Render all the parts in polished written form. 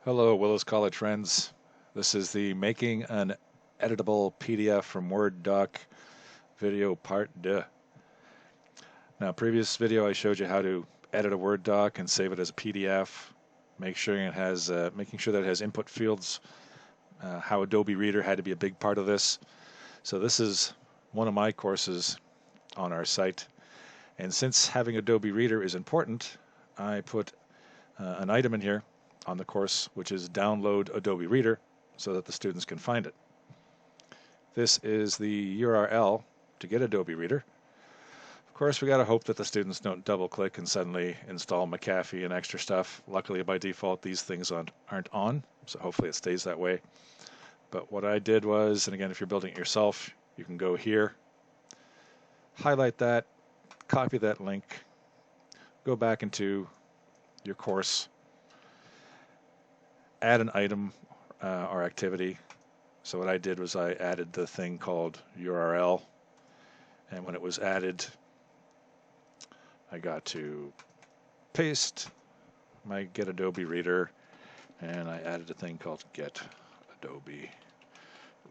Hello, Willis College friends. This is the Making an Editable PDF from Word Doc video part 2. Now, previous video I showed you how to edit a Word doc and save it as a PDF, making sure that it has input fields, how Adobe Reader had to be a big part of this. So this is one of my courses on our site, and since having Adobe Reader is important, I put an item in here on the course, which is download Adobe Reader so that the students can find it. This is the URL to get Adobe Reader. Of course, we got to hope that the students don't double click and suddenly install McAfee and extra stuff. Luckily, by default, these things aren't on, so hopefully it stays that way. But what I did was, and again, if you're building it yourself, you can go here, highlight that, copy that link, go back into your course, add an item or activity. So what I did was I added the thing called URL, and when it was added, I got to paste my Get Adobe Reader, and I added a thing called Get Adobe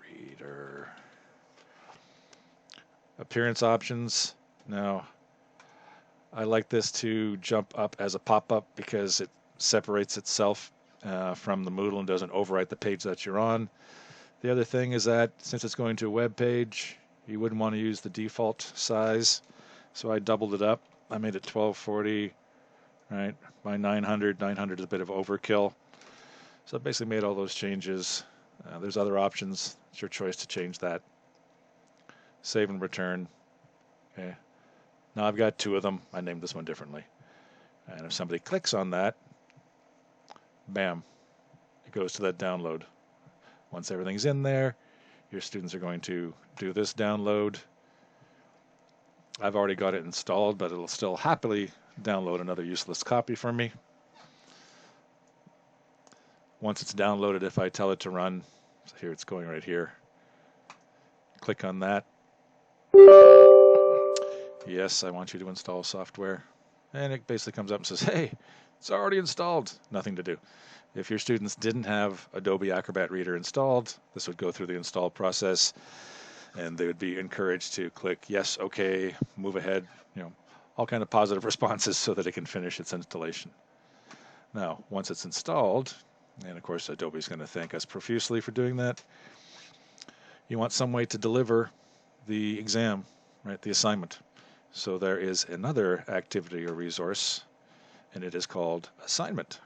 Reader. Appearance options. Now, I like this to jump up as a pop-up because it separates itself from the Moodle and doesn't overwrite the page that you're on. The other thing is that since it's going to a web page, you wouldn't want to use the default size, so I doubled it up. I made it 1240, right, by 900. 900 is a bit of overkill. So I basically made all those changes. There's other options. It's your choice to change that. Save and return. Okay. Now I've got two of them. I named this one differently. And if somebody clicks on that, bam, it goes to that download. Once everything's in there, your students are going to do this download. I've already got it installed, but it'll still happily download another useless copy for me. Once it's downloaded, if I tell it to run, so here it's going right here, click on that. Yes, I want you to install software. And it basically comes up and says, hey, it's already installed. Nothing to do. If your students didn't have Adobe Acrobat Reader installed, this would go through the install process, and they would be encouraged to click yes, okay, move ahead, all kind of positive responses so that it can finish its installation. Now, once it's installed, and of course Adobe is going to thank us profusely for doing that, you want some way to deliver the exam, right, the assignment. So there is another activity or resource, and it is called assignment.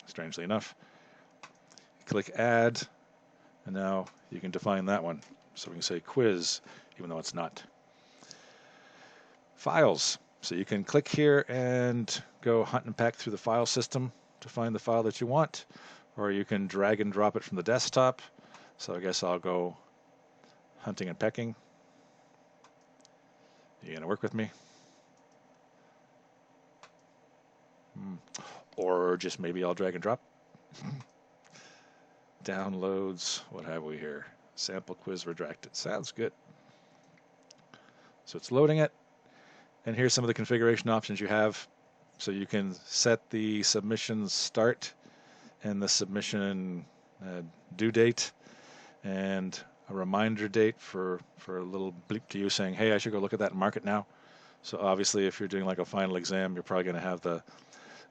Strangely enough, click add, and now you can define that one. So we can say quiz, even though it's not. Files. So you can click here and go hunt and peck through the file system to find the file that you want, or you can drag and drop it from the desktop. So I guess I'll go hunting and pecking. You gonna work with me? Or just maybe I'll drag and drop. Downloads, what have we here? Sample quiz retracted. Sounds good. So it's loading it. And here's some of the configuration options you have. So you can set the submission start and the submission due date and a reminder date for a little bleep to you saying, hey, I should go look at that and mark it now. So obviously if you're doing like a final exam, you're probably going to have the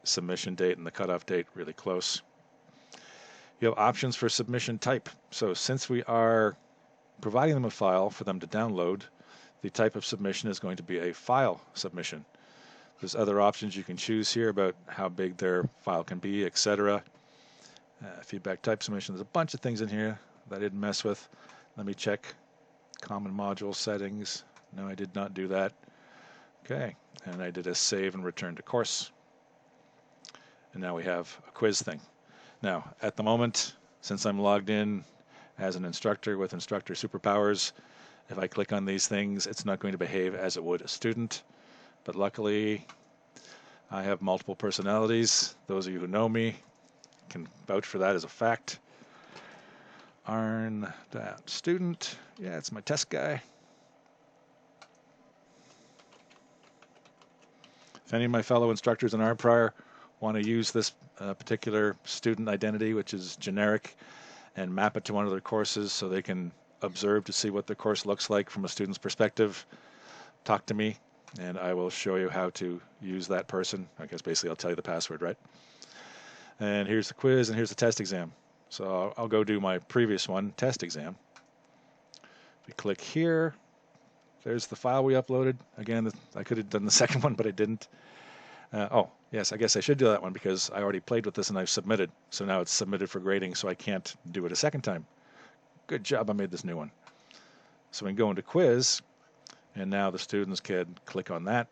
submission date and the cutoff date really close. You have options for submission type. So since we are providing them a file for them to download, the type of submission is going to be a file submission. There's other options you can choose here about how big their file can be, etc. Feedback type submission. There's a bunch of things in here that I didn't mess with. Let me check common module settings. No, I did not do that. Okay, and I did a save and return to course. And now we have a quiz thing. Now, at the moment, since I'm logged in as an instructor with instructor superpowers, if I click on these things, it's not going to behave as it would a student. But luckily, I have multiple personalities. Those of you who know me can vouch for that as a fact. Arn, that student. Yeah, it's my test guy. If any of my fellow instructors in our prior want to use this a particular student identity, which is generic, and map it to one of their courses so they can observe to see what the course looks like from a student's perspective, talk to me, and I will show you how to use that person. I guess basically I'll tell you the password, right? And here's the quiz, and here's the test exam. So I'll go do my previous one, test exam. If we click here, there's the file we uploaded. Again, I could have done the second one, but I didn't. Oh, yes, I guess I should do that one because I already played with this and I've submitted. So now it's submitted for grading, so I can't do it a second time. Good job, I made this new one. So we can go into quiz, and now the students can click on that.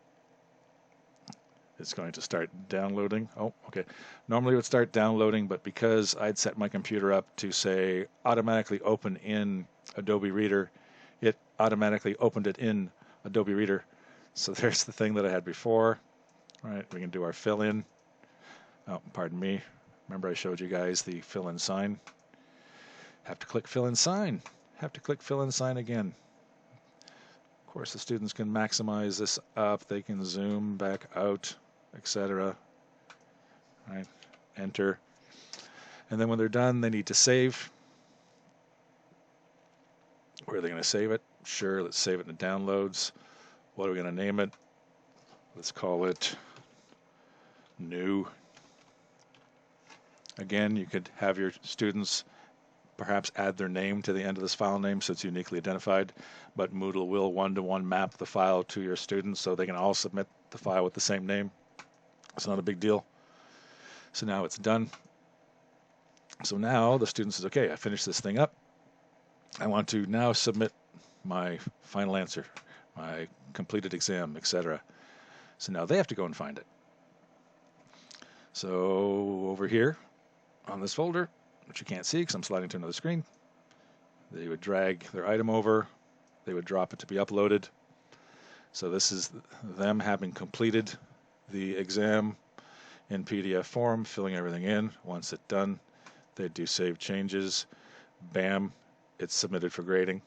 It's going to start downloading. Oh, okay. Normally it would start downloading, but because I'd set my computer up to say automatically open in Adobe Reader, it automatically opened it in Adobe Reader. So there's the thing that I had before. All right, we can do our fill in. Oh, pardon me. Remember I showed you guys the fill in sign. Have to click fill in sign. Have to click fill in sign again. Of course, the students can maximize this up. They can zoom back out, etc. Right, enter. And then when they're done, they need to save. Where are they going to save it? Sure, let's save it in the downloads. What are we going to name it? Let's call it new. Again, you could have your students perhaps add their name to the end of this file name so it's uniquely identified, but Moodle will one-to-one map the file to your students so they can all submit the file with the same name. It's not a big deal. So now it's done. So now the student says, okay, I finished this thing up. I want to now submit my final answer, my completed exam, etc. So now they have to go and find it. So over here on this folder, which you can't see because I'm sliding to another screen, they would drag their item over, they would drop it to be uploaded. So this is them having completed the exam in PDF form, filling everything in. Once it's done, they do save changes. Bam, it's submitted for grading.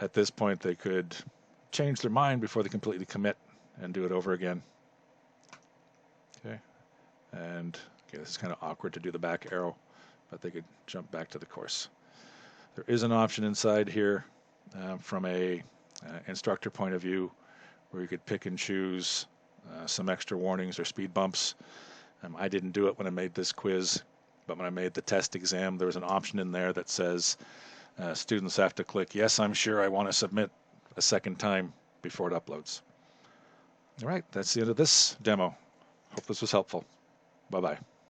At this point, they could change their mind before they completely commit and do it over again. Okay, and okay, this is kind of awkward to do the back arrow, but they could jump back to the course. There is an option inside here from a instructor point of view where you could pick and choose some extra warnings or speed bumps. I didn't do it when I made this quiz, but when I made the test exam, there was an option in there that says students have to click, yes, I'm sure I want to submit a second time before it uploads. All right, that's the end of this demo. Hope this was helpful. Bye-bye.